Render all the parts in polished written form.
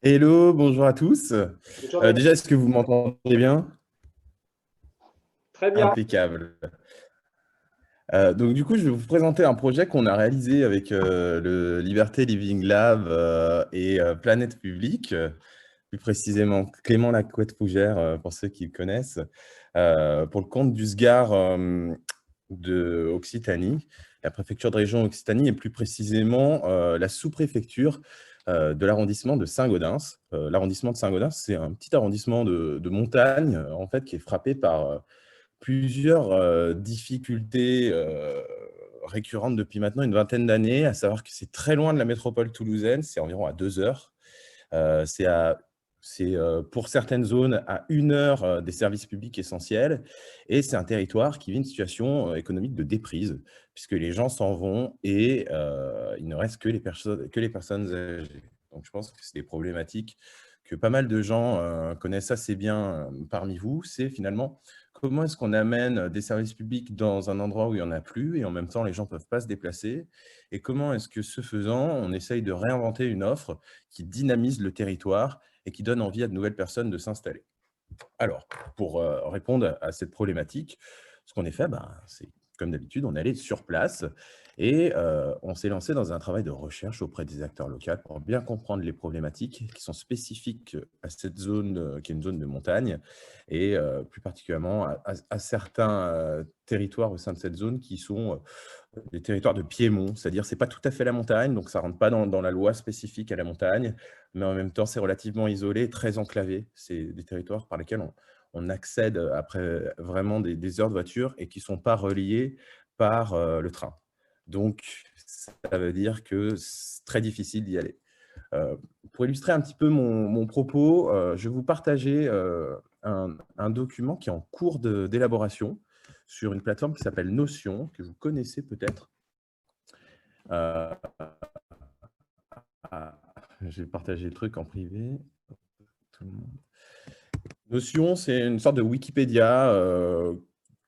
Hello, bonjour à tous. Bonjour Damien. Déjà, est-ce que vous m'entendez bien? Très bien. Impeccable. Donc, du coup, je vais vous présenter un projet qu'on a réalisé avec le Liberté Living Lab et Planète Publique, plus précisément Clément Lacouette-Fougère, pour ceux qui le connaissent, pour le compte du SGAR de Occitanie, la préfecture de région Occitanie, et plus précisément la sous-préfecture de l'arrondissement de Saint-Gaudens. L'arrondissement de Saint-Gaudens, c'est un petit arrondissement de montagne, en fait, qui est frappé par plusieurs difficultés récurrentes depuis maintenant une vingtaine d'années, à savoir que c'est très loin de la métropole toulousaine, c'est environ à 2 heures. C'est pour certaines zones à 1 heure des services publics essentiels, et c'est un territoire qui vit une situation économique de déprise, puisque les gens s'en vont et il ne reste que les personnes âgées. Donc je pense que c'est des problématiques que pas mal de gens connaissent assez bien parmi vous. C'est finalement comment est-ce qu'on amène des services publics dans un endroit où il n'y en a plus et en même temps les gens ne peuvent pas se déplacer, et comment est-ce que, ce faisant, on essaye de réinventer une offre qui dynamise le territoire et qui donne envie à de nouvelles personnes de s'installer. Alors, pour répondre à cette problématique, ce qu'on a fait, c'est comme d'habitude, on est allé sur place et on s'est lancé dans un travail de recherche auprès des acteurs locaux pour bien comprendre les problématiques qui sont spécifiques à cette zone, qui est une zone de montagne, et plus particulièrement à certains territoires au sein de cette zone qui sont des territoires de piémont, c'est-à-dire c'est pas tout à fait la montagne, donc ça rentre pas dans la loi spécifique à la montagne, mais en même temps c'est relativement isolé, très enclavé. C'est des territoires par lesquels on accède après vraiment des heures de voiture et qui sont pas reliés par le train. Donc ça veut dire que c'est très difficile d'y aller. Euh, pour illustrer un petit peu mon propos, je vais vous partager un document qui est en cours d'élaboration sur une plateforme qui s'appelle Notion, que vous connaissez peut-être. Euh, ah, je vais partager le truc en privé. Tout le monde. Notion, c'est une sorte de Wikipédia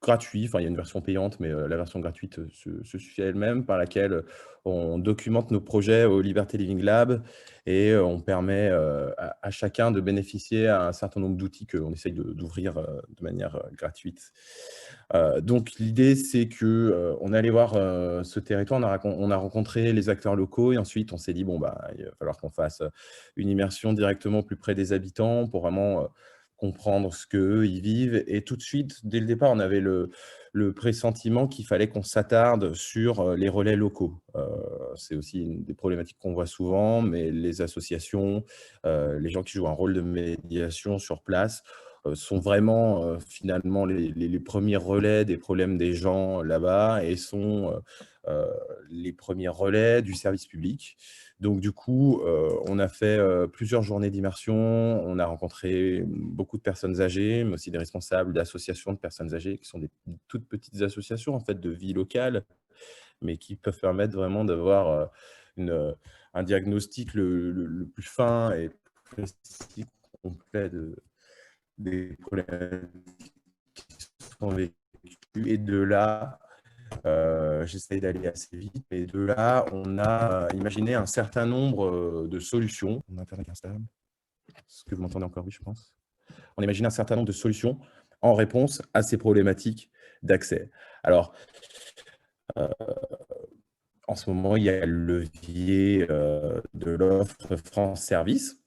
gratuit. Enfin, il y a une version payante, mais la version gratuite se suffit à elle-même, par laquelle on documente nos projets au Liberty Living Lab, et on permet à chacun de bénéficier à un certain nombre d'outils qu'on essaye d'ouvrir de manière gratuite. Donc, l'idée, c'est que on est allé voir ce territoire, on a rencontré les acteurs locaux, et ensuite, on s'est dit, bon, il va falloir qu'on fasse une immersion directement plus près des habitants pour vraiment comprendre ce qu'eux, ils vivent. Et tout de suite, dès le départ, on avait le pressentiment qu'il fallait qu'on s'attarde sur les relais locaux. C'est aussi une des problématiques qu'on voit souvent, mais les associations, les gens qui jouent un rôle de médiation sur place, sont vraiment finalement les premiers relais des problèmes des gens là-bas, et sont les premiers relais du service public. Donc du coup, on a fait plusieurs journées d'immersion, on a rencontré beaucoup de personnes âgées, mais aussi des responsables d'associations de personnes âgées, qui sont des toutes petites associations en fait de vie locale, mais qui peuvent permettre vraiment d'avoir un diagnostic le plus fin et précis, complet des problèmes qui sont vécus. Et de là, j'essaie d'aller assez vite, mais de là, on a imaginé un certain nombre de solutions. Mon internet est instable. Est-ce que vous m'entendez encore? Oui, je pense. On a imaginé un certain nombre de solutions en réponse à ces problématiques d'accès. Alors, en ce moment, il y a le levier de l'offre France Service,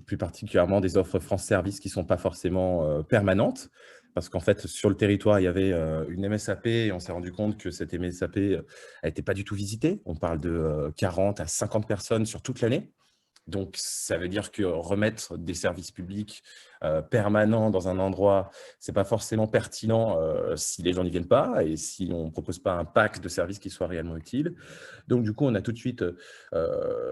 plus particulièrement des offres France Service qui ne sont pas forcément permanentes, parce qu'en fait, sur le territoire, il y avait une MSAP, et on s'est rendu compte que cette MSAP n'était pas du tout visitée. On parle de 40 à 50 personnes sur toute l'année. Donc, ça veut dire que remettre des services publics permanents dans un endroit, ce n'est pas forcément pertinent si les gens n'y viennent pas et si on ne propose pas un pack de services qui soit réellement utile. Donc, du coup, on a tout de suite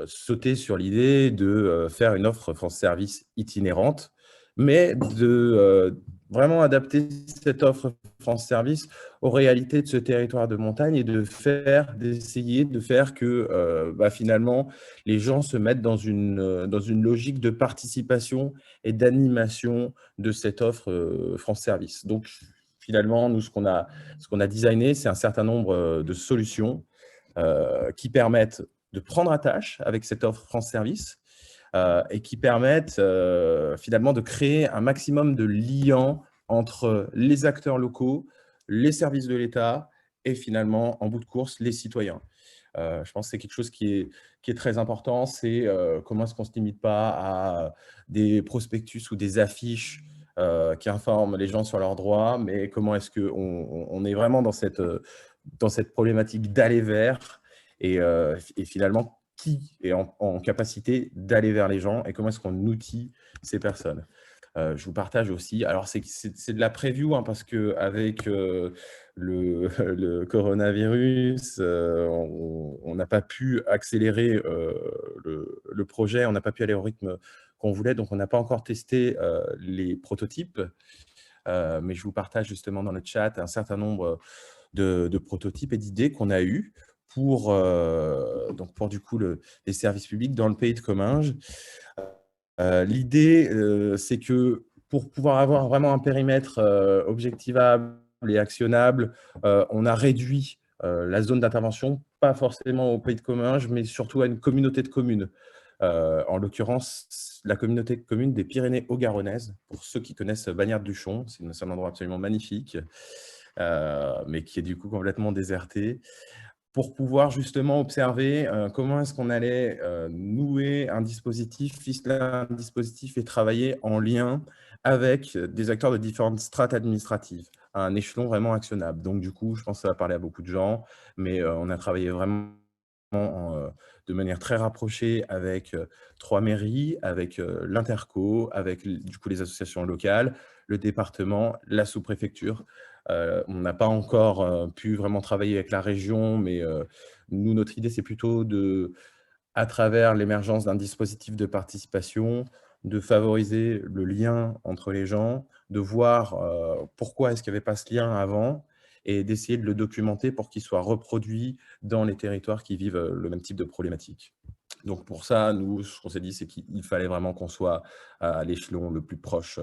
sauté sur l'idée de faire une offre France Service itinérante, mais de vraiment adapter cette offre France Service aux réalités de ce territoire de montagne, et d'essayer de faire que finalement, les gens se mettent dans une logique de participation et d'animation de cette offre France Service. Donc, finalement, nous, ce qu'on a designé, c'est un certain nombre de solutions qui permettent de prendre attache avec cette offre France Service, et qui permettent finalement de créer un maximum de liens entre les acteurs locaux, les services de l'État et finalement, en bout de course, les citoyens. Je pense que c'est quelque chose qui est très important, c'est comment est-ce qu'on ne se limite pas à des prospectus ou des affiches qui informent les gens sur leurs droits, mais comment est-ce qu'on est vraiment dans cette problématique d'aller vers et finalement, qui est en capacité d'aller vers les gens et comment est-ce qu'on outille ces personnes. Je vous partage aussi, alors c'est de la preview, hein, parce qu'avec le coronavirus, on n'a pas pu accélérer le projet, on n'a pas pu aller au rythme qu'on voulait, donc on n'a pas encore testé les prototypes, mais je vous partage justement dans le chat un certain nombre de prototypes et d'idées qu'on a eues pour du coup les services publics dans le pays de Comminges. L'idée, c'est que pour pouvoir avoir vraiment un périmètre objectivable et actionnable, on a réduit la zone d'intervention, pas forcément au pays de Comminges, mais surtout à une communauté de communes. En l'occurrence, la communauté de communes des Pyrénées-Haut-Garonnaises, pour ceux qui connaissent Bagnères-de-Duchon, c'est un endroit absolument magnifique, mais qui est du coup complètement déserté, pour pouvoir justement observer comment est-ce qu'on allait nouer un dispositif, ficeler un dispositif et travailler en lien avec des acteurs de différentes strates administratives, à un échelon vraiment actionnable. Donc du coup, je pense que ça va parler à beaucoup de gens, mais on a travaillé vraiment de manière très rapprochée avec 3 mairies, avec l'Interco, avec du coup les associations locales, le département, la sous-préfecture. On n'a pas encore pu vraiment travailler avec la région, mais nous, notre idée, c'est plutôt à travers l'émergence d'un dispositif de participation, de favoriser le lien entre les gens, de voir pourquoi est-ce qu'il n'y avait pas ce lien avant et d'essayer de le documenter pour qu'il soit reproduit dans les territoires qui vivent le même type de problématique. Donc pour ça, nous, ce qu'on s'est dit, c'est qu'il fallait vraiment qu'on soit à l'échelon le plus proche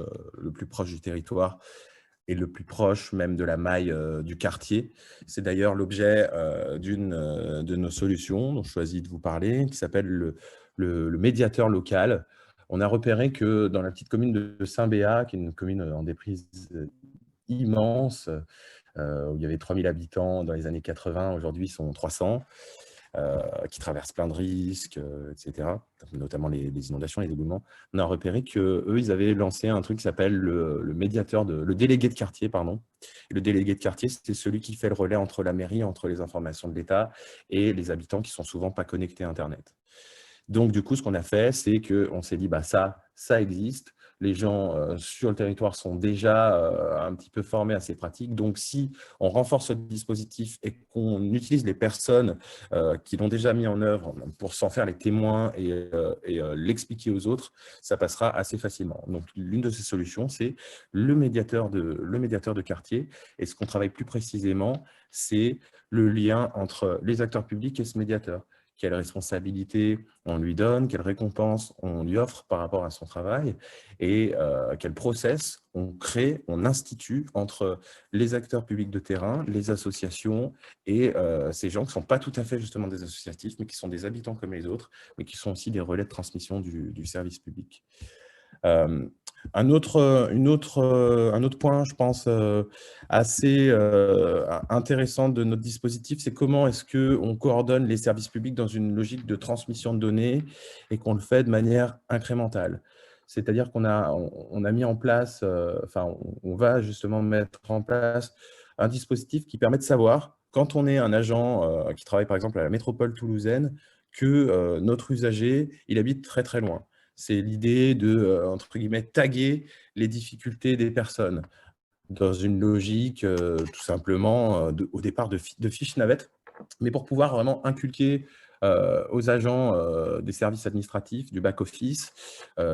du territoire et le plus proche même de la maille du quartier. C'est d'ailleurs l'objet d'une de nos solutions dont je choisis de vous parler, qui s'appelle le médiateur local. On a repéré que dans la petite commune de Saint-Béat, qui est une commune en déprise immense, où il y avait 3000 habitants dans les années 80, aujourd'hui ils sont 300, qui traversent plein de risques, etc., notamment les inondations, les éboulements. On a repéré qu'eux, ils avaient lancé un truc qui s'appelle le délégué de quartier, pardon. Et le délégué de quartier, c'est celui qui fait le relais entre la mairie, entre les informations de l'État et les habitants qui sont souvent pas connectés à Internet. Donc, du coup, ce qu'on a fait, c'est qu'on s'est dit, bah, ça existe. Les gens sur le territoire sont déjà un petit peu formés à ces pratiques. Donc, si on renforce ce dispositif et qu'on utilise les personnes qui l'ont déjà mis en œuvre pour s'en faire les témoins et l'expliquer aux autres, ça passera assez facilement. Donc, l'une de ces solutions, c'est le médiateur de quartier. Et ce qu'on travaille plus précisément, c'est le lien entre les acteurs publics et ce médiateur. Quelle responsabilité on lui donne, quelle récompense on lui offre par rapport à son travail et quel process on crée, on institue entre les acteurs publics de terrain, les associations et ces gens qui ne sont pas tout à fait justement des associatifs, mais qui sont des habitants comme les autres, mais qui sont aussi des relais de transmission du service public. Un autre point, je pense, assez intéressant de notre dispositif, c'est comment est-ce qu'on coordonne les services publics dans une logique de transmission de données et qu'on le fait de manière incrémentale. C'est-à-dire qu'on a mis en place, on va justement mettre en place un dispositif qui permet de savoir, quand on est un agent qui travaille par exemple à la métropole toulousaine, que notre usager, il habite très très loin. C'est l'idée de, entre guillemets, taguer les difficultés des personnes dans une logique tout simplement au départ de fiches navettes, mais pour pouvoir vraiment inculquer aux agents des services administratifs, du back-office,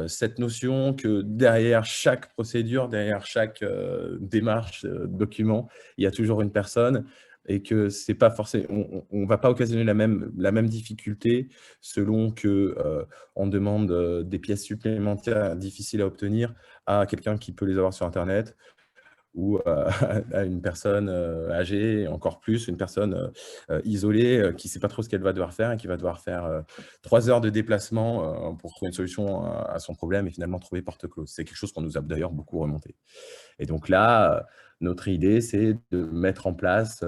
cette notion que derrière chaque procédure, derrière chaque démarche, document, il y a toujours une personne et que c'est pas forcément, on ne va pas occasionner la même difficulté selon que on demande des pièces supplémentaires difficiles à obtenir à quelqu'un qui peut les avoir sur Internet, ou à une personne âgée, et encore plus une personne isolée qui ne sait pas trop ce qu'elle va devoir faire et qui va devoir faire 3 heures de déplacement pour trouver une solution à son problème et finalement trouver porte close. C'est quelque chose qu'on nous a d'ailleurs beaucoup remonté. Et donc là, notre idée, c'est de mettre en place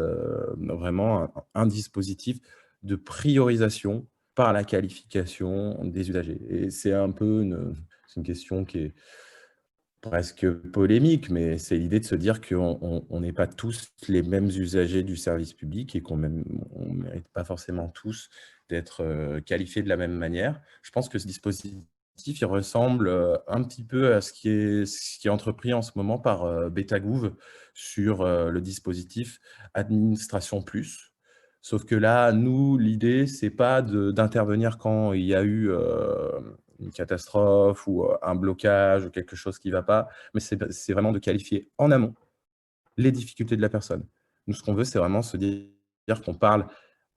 vraiment un dispositif de priorisation par la qualification des usagers. Et c'est un peu une question qui est presque polémique, mais c'est l'idée de se dire qu'on n'est pas tous les mêmes usagers du service public et qu'on ne mérite pas forcément tous d'être qualifiés de la même manière. Je pense que ce dispositif, il ressemble un petit peu à ce qui est entrepris en ce moment par Betagouv sur le dispositif Administration Plus. Sauf que là, nous, l'idée, c'est pas d'intervenir quand il y a eu une catastrophe ou un blocage ou quelque chose qui ne va pas, mais c'est vraiment de qualifier en amont les difficultés de la personne. Nous, ce qu'on veut, c'est vraiment se dire qu'on parle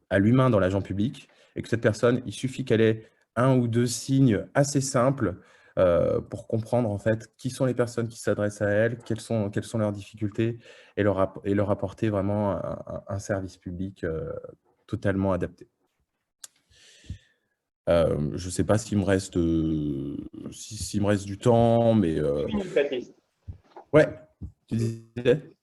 à l'humain dans l'agent public et que cette personne, il suffit qu'elle ait 1 ou 2 signes assez simples pour comprendre en fait qui sont les personnes qui s'adressent à elle, quelles sont leurs difficultés et leur apporter vraiment un service public totalement adapté. Je ne sais pas s'il me reste du temps, mais 2 minutes, Baptiste. ouais, tu disais?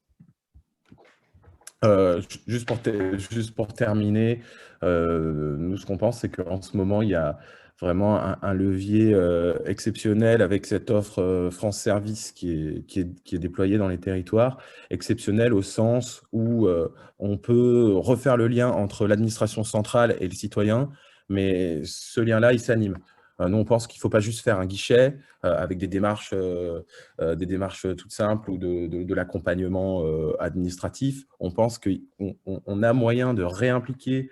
Juste pour terminer, nous, ce qu'on pense, c'est qu'en ce moment, il y a vraiment un levier exceptionnel avec cette offre France Service qui est déployée dans les territoires. Exceptionnel au sens où on peut refaire le lien entre l'administration centrale et le citoyen, mais ce lien-là, il s'anime. Nous, on pense qu'il ne faut pas juste faire un guichet avec des démarches toutes simples ou de l'accompagnement administratif. On pense qu'on a moyen de réimpliquer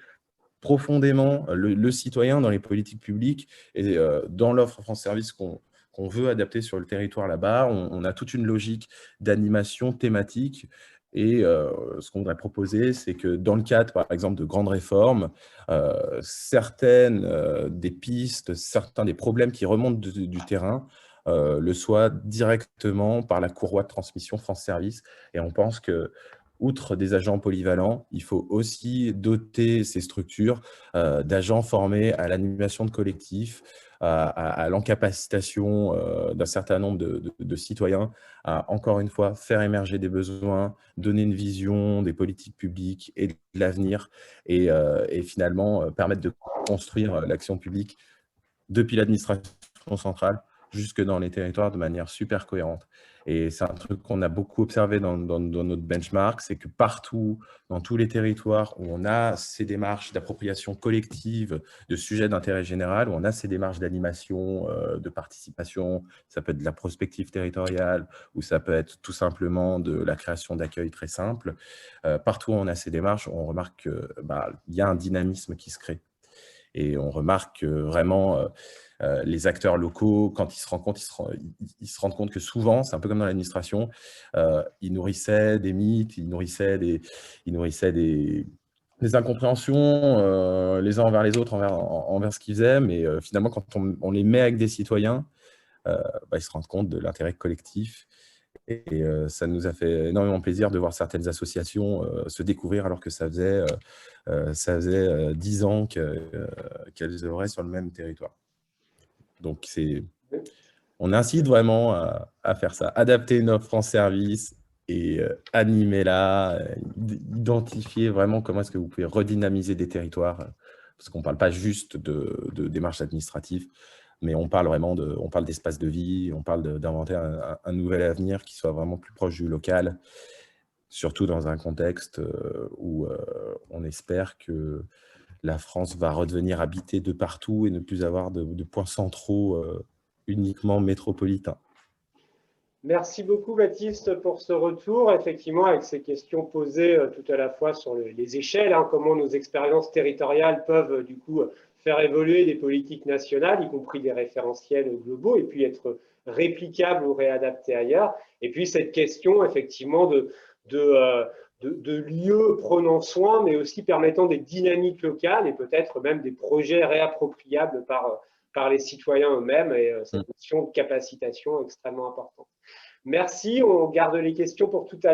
profondément le citoyen dans les politiques publiques et dans l'offre France Service qu'on veut adapter sur le territoire là-bas. On a toute une logique d'animation thématique. Et ce qu'on voudrait proposer, c'est que dans le cadre, par exemple, de grandes réformes, certaines des pistes, certains des problèmes qui remontent du terrain le soient directement par la courroie de transmission France Service. Et on pense que, outre des agents polyvalents, il faut aussi doter ces structures d'agents formés à l'animation de collectifs, à l'encapacitation d'un certain nombre de citoyens, à, encore une fois, faire émerger des besoins, donner une vision des politiques publiques et de l'avenir, et finalement permettre de construire l'action publique depuis l'administration centrale jusque dans les territoires de manière super cohérente. Et c'est un truc qu'on a beaucoup observé dans notre benchmark, c'est que partout, dans tous les territoires où on a ces démarches d'appropriation collective de sujets d'intérêt général, où on a ces démarches d'animation, de participation, ça peut être de la prospective territoriale, ou ça peut être tout simplement de la création d'accueil très simple. Partout où on a ces démarches, on remarque qu'il y a un dynamisme qui se crée. Et on remarque que vraiment, les acteurs locaux, quand ils se rendent compte que souvent, c'est un peu comme dans l'administration, ils nourrissaient des mythes, ils nourrissaient des incompréhensions les uns envers les autres, envers ce qu'ils faisaient, mais finalement, quand on les met avec des citoyens, ils se rendent compte de l'intérêt collectif. Et ça nous a fait énormément plaisir de voir certaines associations se découvrir alors que ça faisait 10 ans qu'elles œuvraient sur le même territoire. Donc, on incite vraiment à faire ça, adapter une offre en service et animer-la, identifier vraiment comment est-ce que vous pouvez redynamiser des territoires, parce qu'on ne parle pas juste de démarches administratives, mais on parle vraiment on parle d'espace de vie, on parle d'inventer un nouvel avenir qui soit vraiment plus proche du local, surtout dans un contexte où on espère que la France va redevenir habitée de partout et ne plus avoir de points centraux uniquement métropolitains. Merci beaucoup, Baptiste, pour ce retour. Effectivement, avec ces questions posées tout à la fois sur les échelles, comment nos expériences territoriales peuvent du coup faire évoluer des politiques nationales, y compris des référentiels globaux, et puis être réplicables ou réadaptés ailleurs. Et puis cette question, effectivement, de lieux prenant soin, mais aussi permettant des dynamiques locales et peut-être même des projets réappropriables par les citoyens eux-mêmes, et cette notion de capacitation extrêmement importante. Merci, on garde les questions pour tout à l'heure.